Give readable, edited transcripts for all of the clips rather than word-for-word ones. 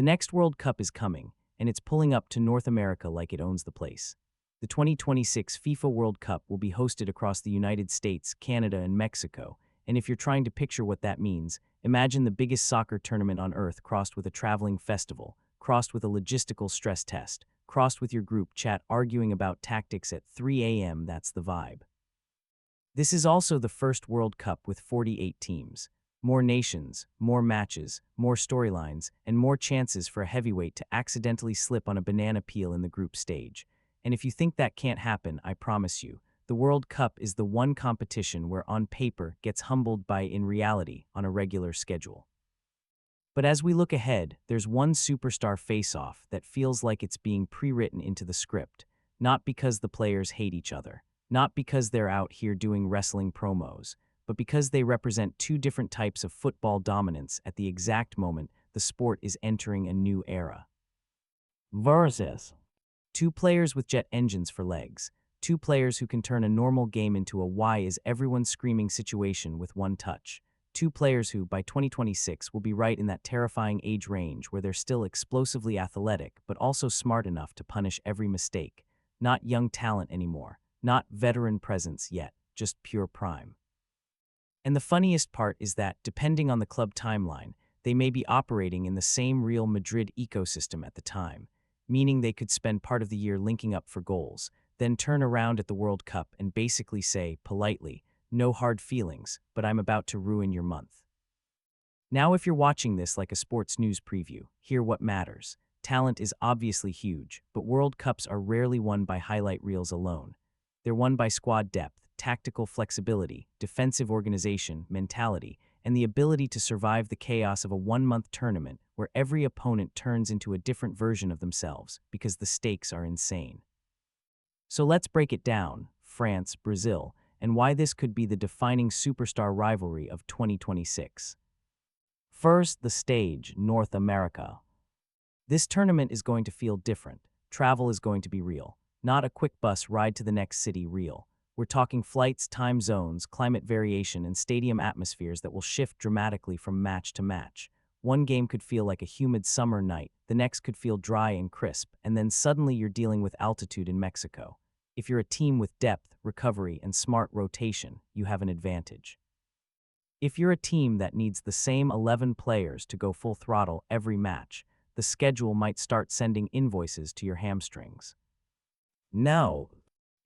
The next World Cup is coming, and it's pulling up to North America like it owns the place. The 2026 FIFA World Cup will be hosted across the United States, Canada, and Mexico, and if you're trying to picture what that means, imagine the biggest soccer tournament on earth crossed with a traveling festival, crossed with a logistical stress test, crossed with your group chat arguing about tactics at 3 a.m. That's the vibe. This is also the first World Cup with 48 teams. More nations, more matches, more storylines, and more chances for a heavyweight to accidentally slip on a banana peel in the group stage. And if you think that can't happen, I promise you, the World Cup is the one competition where on paper gets humbled by in reality on a regular schedule. But as we look ahead, there's one superstar face-off that feels like it's being pre-written into the script, not because the players hate each other, not because they're out here doing wrestling promos, but because they represent two different types of football dominance at the exact moment the sport is entering a new era. Versus two players with jet engines for legs, two players who can turn a normal game into a why is everyone screaming situation with one touch. Two players who, by 2026, will be right in that terrifying age range where they're still explosively athletic but also smart enough to punish every mistake. Not young talent anymore, not veteran presence yet, just pure prime. And the funniest part is that, depending on the club timeline, they may be operating in the same Real Madrid ecosystem at the time, meaning they could spend part of the year linking up for goals, then turn around at the World Cup and basically say, politely, no hard feelings, but I'm about to ruin your month. Now if you're watching this like a sports news preview, hear what matters. Talent is obviously huge, but World Cups are rarely won by highlight reels alone. They're won by squad depth, tactical flexibility, defensive organization, mentality, and the ability to survive the chaos of a one-month tournament where every opponent turns into a different version of themselves because the stakes are insane. So let's break it down, France, Brazil, and why this could be the defining superstar rivalry of 2026. First, the stage, North America. This tournament is going to feel different. Travel is going to be real. Not a quick bus ride to the next city real. We're talking flights, time zones, climate variation, and stadium atmospheres that will shift dramatically from match to match. One game could feel like a humid summer night, the next could feel dry and crisp, and then suddenly you're dealing with altitude in Mexico. If you're a team with depth, recovery, and smart rotation, you have an advantage. If you're a team that needs the same 11 players to go full throttle every match, the schedule might start sending invoices to your hamstrings. Now,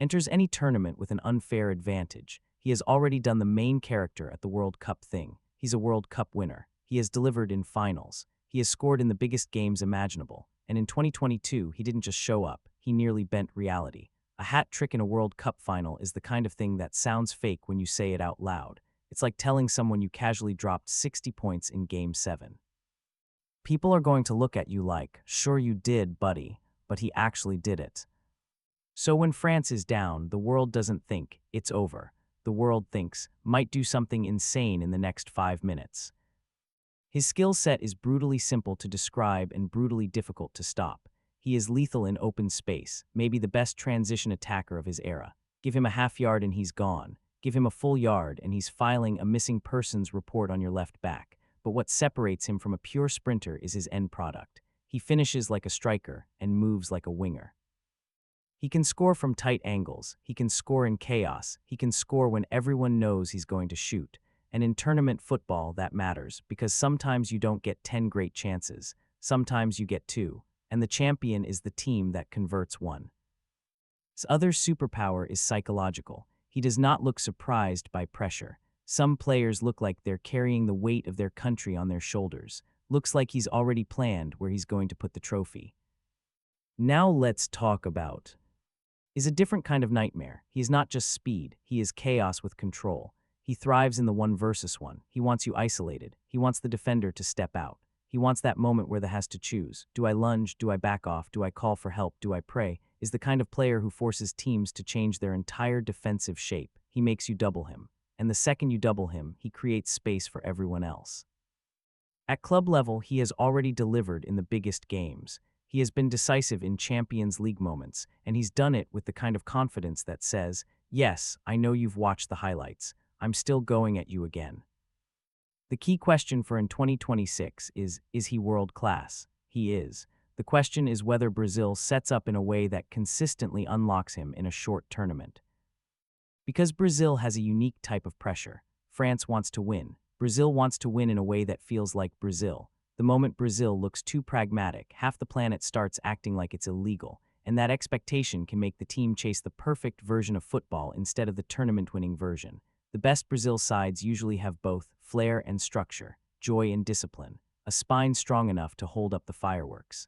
enters any tournament with an unfair advantage. He has already done the main character at the World Cup thing. He's a World Cup winner. He has delivered in finals. He has scored in the biggest games imaginable. And in 2022, he didn't just show up, he nearly bent reality. A hat trick in a World Cup final is the kind of thing that sounds fake when you say it out loud. It's like telling someone you casually dropped 60 points in Game 7. People are going to look at you like, sure you did, buddy, but he actually did it. So when France is down, the world doesn't think, it's over. The world thinks, might do something insane in the next 5 minutes. His skill set is brutally simple to describe and brutally difficult to stop. He is lethal in open space, maybe the best transition attacker of his era. Give him a half yard and he's gone. Give him a full yard and he's filing a missing persons report on your left back. But what separates him from a pure sprinter is his end product. He finishes like a striker and moves like a winger. He can score from tight angles, he can score in chaos, he can score when everyone knows he's going to shoot. And in tournament football, that matters, because sometimes you don't get 10 great chances, sometimes you get 2, and the champion is the team that converts one. His other superpower is psychological. He does not look surprised by pressure. Some players look like they're carrying the weight of their country on their shoulders. Looks like he's already planned where he's going to put the trophy. Now let's talk about is a different kind of nightmare. He is not just speed, he is chaos with control. He thrives in the one versus one. He wants you isolated. He wants the defender to step out. He wants that moment where the has to choose. Do I lunge? Do I back off? Do I call for help? Do I pray? Is the kind of player who forces teams to change their entire defensive shape. He makes you double him. And the second you double him, he creates space for everyone else. At club level, he has already delivered in the biggest games. He has been decisive in Champions League moments, and he's done it with the kind of confidence that says, yes, I know you've watched the highlights. I'm still going at you again. The key question for in 2026 is he world class? he is. The question is whether Brazil sets up in a way that consistently unlocks him in a short tournament. Because Brazil has a unique type of pressure. France wants to win. Brazil wants to win in a way that feels like Brazil. The moment Brazil looks too pragmatic, half the planet starts acting like it's illegal, and that expectation can make the team chase the perfect version of football instead of the tournament-winning version. The best Brazil sides usually have both flair and structure, joy and discipline, a spine strong enough to hold up the fireworks.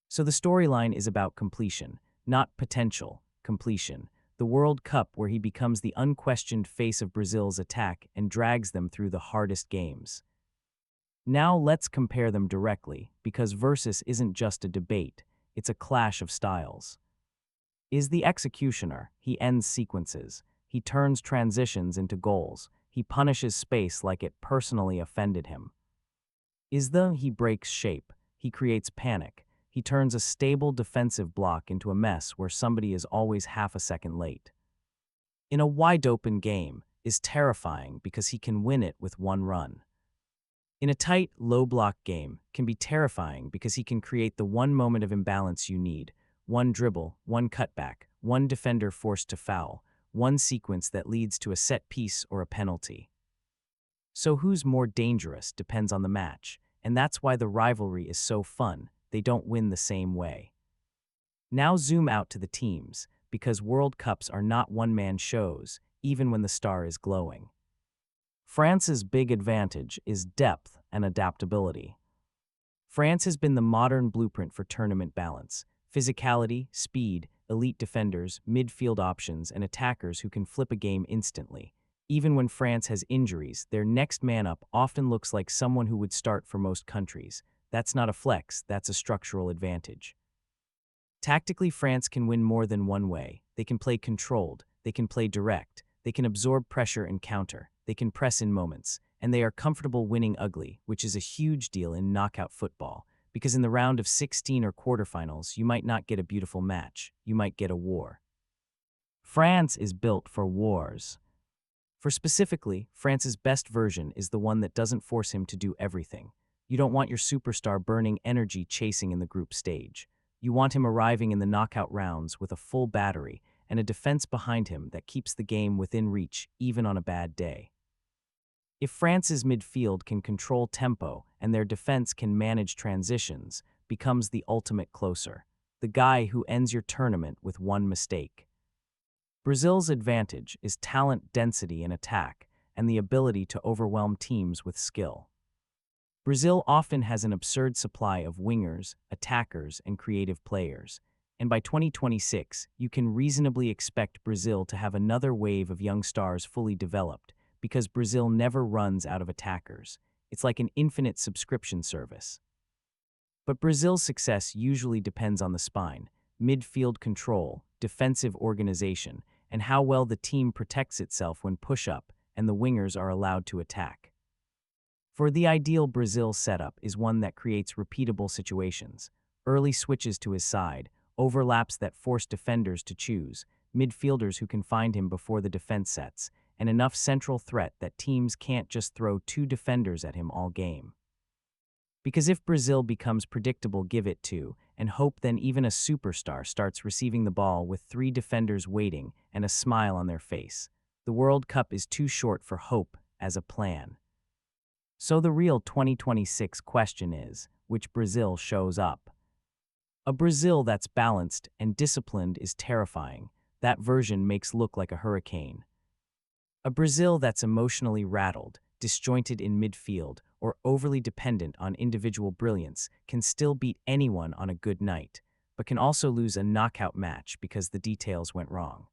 So the storyline is about completion, not potential, completion. The World Cup where he becomes the unquestioned face of Brazil's attack and drags them through the hardest games. Now let's compare them directly, because versus isn't just a debate, it's a clash of styles. Is the executioner, he ends sequences, he turns transitions into goals, he punishes space like it personally offended him. Is he breaks shape, he creates panic, he turns a stable defensive block into a mess where somebody is always half a second late. In a wide-open game, is terrifying because he can win it with one run. In a tight, low-block game, can be terrifying because he can create the one moment of imbalance you need, one dribble, one cutback, one defender forced to foul, one sequence that leads to a set piece or a penalty. So who's more dangerous depends on the match, and that's why the rivalry is so fun. They don't win the same way. Now zoom out to the teams, because World Cups are not one-man shows, even when the star is glowing. France's big advantage is depth and adaptability. France has been the modern blueprint for tournament balance, physicality, speed, elite defenders, midfield options, and attackers who can flip a game instantly. Even when France has injuries, their next man up often looks like someone who would start for most countries. That's not a flex, that's a structural advantage. Tactically, France can win more than one way. They can play controlled, they can play direct, they can absorb pressure and counter, they can press in moments, and they are comfortable winning ugly, which is a huge deal in knockout football, because in the round of 16 or quarterfinals, you might not get a beautiful match, you might get a war. France is built for wars. For specifically, France's best version is the one that doesn't force him to do everything. You don't want your superstar burning energy chasing in the group stage. You want him arriving in the knockout rounds with a full battery and a defense behind him that keeps the game within reach even on a bad day. If France's midfield can control tempo and their defense can manage transitions, becomes the ultimate closer, the guy who ends your tournament with one mistake. Brazil's advantage is talent density in attack and the ability to overwhelm teams with skill. Brazil often has an absurd supply of wingers, attackers, and creative players, and by 2026, you can reasonably expect Brazil to have another wave of young stars fully developed, because Brazil never runs out of attackers. It's like an infinite subscription service. But Brazil's success usually depends on the spine, midfield control, defensive organization, and how well the team protects itself when push-up and the wingers are allowed to attack. For the ideal Brazil setup is one that creates repeatable situations, early switches to his side, overlaps that force defenders to choose, midfielders who can find him before the defense sets, and enough central threat that teams can't just throw two defenders at him all game. Because if Brazil becomes predictable, give it to, and hope, then even a superstar starts receiving the ball with three defenders waiting and a smile on their face. The World Cup is too short for hope as a plan. So the real 2026 question is, which Brazil shows up? A Brazil that's balanced and disciplined is terrifying. That version makes look like a hurricane. A Brazil that's emotionally rattled, disjointed in midfield, or overly dependent on individual brilliance can still beat anyone on a good night, but can also lose a knockout match because the details went wrong.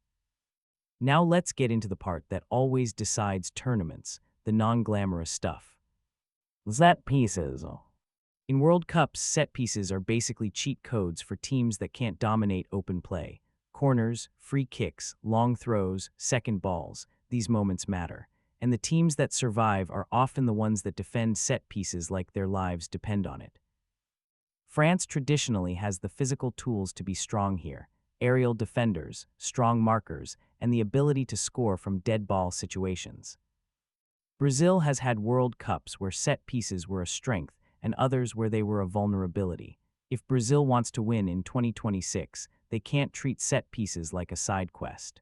Now let's get into the part that always decides tournaments, the non-glamorous stuff. Set pieces. In World Cups, set pieces are basically cheat codes for teams that can't dominate open play. Corners, free kicks, long throws, second balls, these moments matter. And the teams that survive are often the ones that defend set pieces like their lives depend on it. France traditionally has the physical tools to be strong here: aerial defenders, strong markers, and the ability to score from dead ball situations. Brazil has had World Cups where set pieces were a strength and others where they were a vulnerability. If Brazil wants to win in 2026, they can't treat set pieces like a side quest.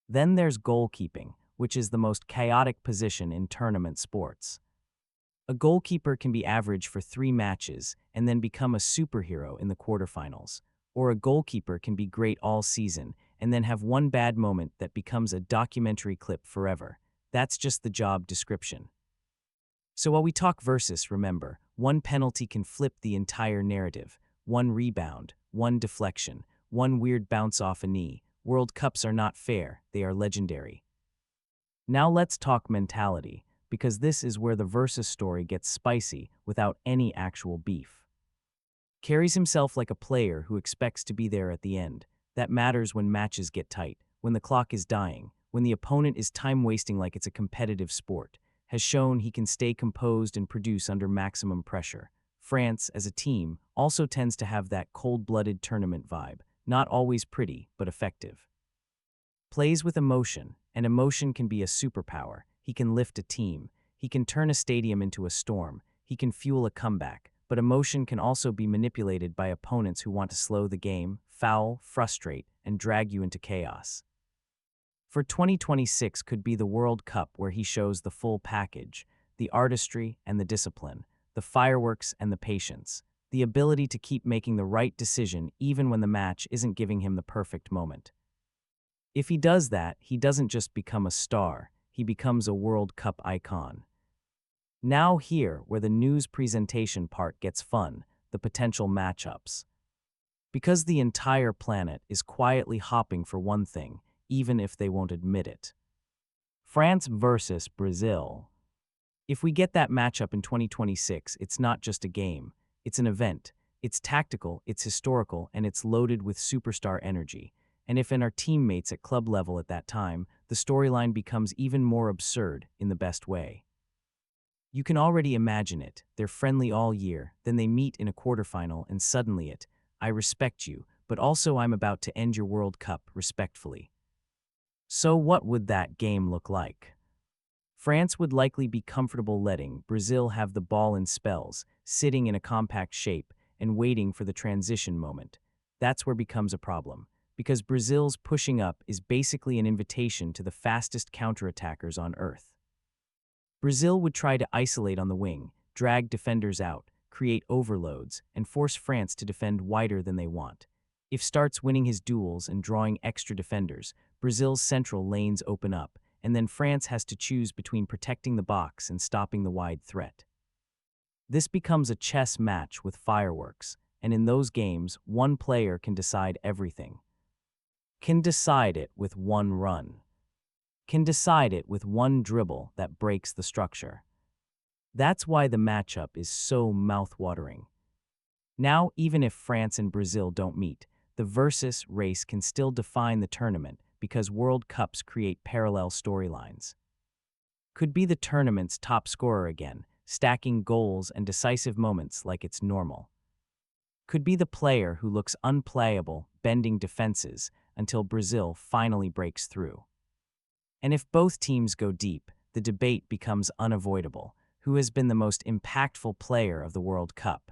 Then there's goalkeeping, which is the most chaotic position in tournament sports. A goalkeeper can be average for 3 matches and then become a superhero in the quarterfinals. Or a goalkeeper can be great all season and then have one bad moment that becomes a documentary clip forever. That's just the job description. So while we talk versus, remember, one penalty can flip the entire narrative. One rebound, one deflection, one weird bounce off a knee. World Cups are not fair, they are legendary. Now let's talk mentality, because this is where the versus story gets spicy without any actual beef. Carries himself like a player who expects to be there at the end. That matters when matches get tight, when the clock is dying, when the opponent is time-wasting like it's a competitive sport. Has shown he can stay composed and produce under maximum pressure. France, as a team, also tends to have that cold-blooded tournament vibe. Not always pretty, but effective. Plays with emotion, and emotion can be a superpower. He can lift a team. He can turn a stadium into a storm. He can fuel a comeback. But emotion can also be manipulated by opponents who want to slow the game, foul, frustrate, and drag you into chaos. For 2026 could be the World Cup where he shows the full package, the artistry and the discipline, the fireworks and the patience, the ability to keep making the right decision even when the match isn't giving him the perfect moment. If he does that, he doesn't just become a star, he becomes a World Cup icon. Now here, where the news presentation part gets fun, the potential matchups. Because the entire planet is quietly hopping for one thing, even if they won't admit it. France versus Brazil. If we get that matchup in 2026, it's not just a game, it's an event. It's tactical, it's historical, and it's loaded with superstar energy. And if in our teammates at club level at that time, the storyline becomes even more absurd in the best way. You can already imagine it. They're friendly all year, then they meet in a quarterfinal and suddenly I respect you, but also I'm about to end your World Cup respectfully. So what would that game look like? France would likely be comfortable letting Brazil have the ball in spells, sitting in a compact shape and waiting for the transition moment. That's where becomes a problem, because Brazil's pushing up is basically an invitation to the fastest counterattackers on earth. Brazil would try to isolate on the wing, drag defenders out, create overloads, and force France to defend wider than they want. If starts winning his duels and drawing extra defenders, Brazil's central lanes open up, and then France has to choose between protecting the box and stopping the wide threat. This becomes a chess match with fireworks, and in those games, one player can decide everything. Can decide it with one run. Can decide it with one dribble that breaks the structure. That's why the matchup is so mouth-watering. Now, even if France and Brazil don't meet, the versus race can still define the tournament because World Cups create parallel storylines. Could be the tournament's top scorer again, stacking goals and decisive moments like it's normal. Could be the player who looks unplayable, bending defenses until Brazil finally breaks through. And if both teams go deep, the debate becomes unavoidable. Who has been the most impactful player of the World Cup?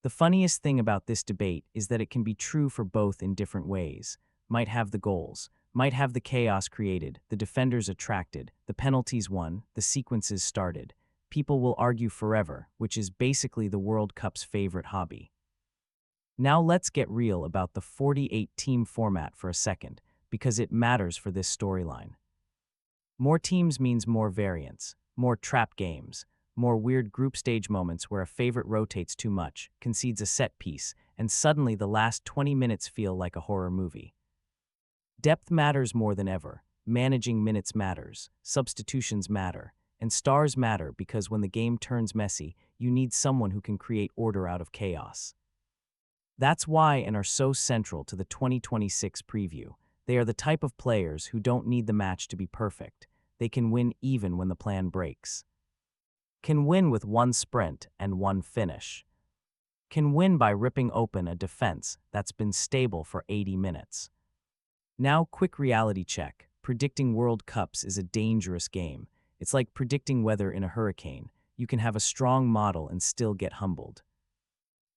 The funniest thing about this debate is that it can be true for both in different ways. Might have the goals, might have the chaos created, the defenders attracted, the penalties won, the sequences started. People will argue forever, which is basically the World Cup's favorite hobby. Now let's get real about the 48-team format for a second, because it matters for this storyline. More teams means more variance, more trap games, more weird group stage moments where a favorite rotates too much, concedes a set piece, and suddenly the last 20 minutes feel like a horror movie. Depth matters more than ever. Managing minutes matters, substitutions matter, and stars matter because when the game turns messy, you need someone who can create order out of chaos. That's why and are so central to the 2026 preview. They are the type of players who don't need the match to be perfect. They can win even when the plan breaks. Can win with one sprint and one finish. Can win by ripping open a defense that's been stable for 80 minutes. Now, quick reality check. Predicting World Cups is a dangerous game. It's like predicting weather in a hurricane. you can have a strong model and still get humbled.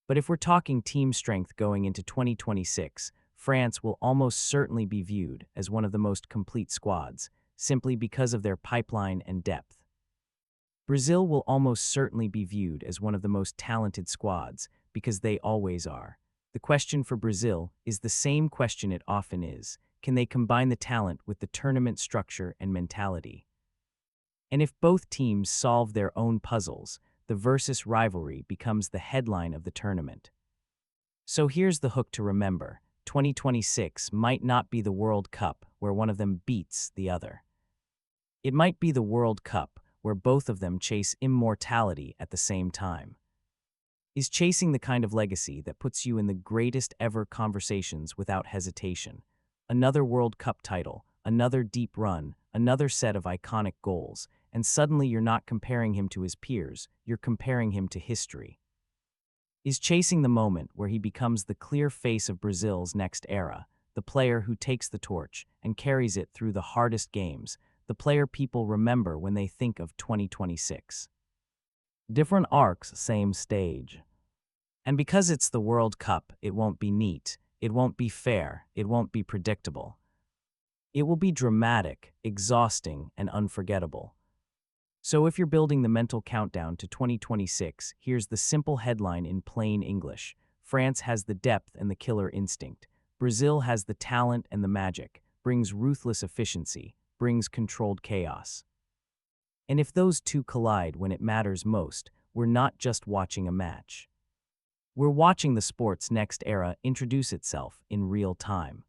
But if we're talking team strength going into 2026, France will almost certainly be viewed as one of the most complete squads, simply because of their pipeline and depth. Brazil will almost certainly be viewed as one of the most talented squads, because they always are. The question for Brazil is the same question it often is: can they combine the talent with the tournament structure and mentality? And if both teams solve their own puzzles, the versus rivalry becomes the headline of the tournament. So here's the hook to remember: 2026 might not be the World Cup where one of them beats the other. It might be the World Cup where both of them chase immortality at the same time. Is chasing the kind of legacy that puts you in the greatest ever conversations without hesitation. Another World Cup title, another deep run, another set of iconic goals, and suddenly you're not comparing him to his peers, you're comparing him to history. Is chasing the moment where he becomes the clear face of Brazil's next era, the player who takes the torch and carries it through the hardest games, the player people remember when they think of 2026. Different arcs, same stage. And because it's the World Cup, it won't be neat, it won't be fair, it won't be predictable. It will be dramatic, exhausting, and unforgettable. So if you're building the mental countdown to 2026, here's the simple headline in plain English: France has the depth and the killer instinct. Brazil has the talent and the magic, brings ruthless efficiency, brings controlled chaos. And if those two collide when it matters most, we're not just watching a match. We're watching the sport's next era introduce itself in real time.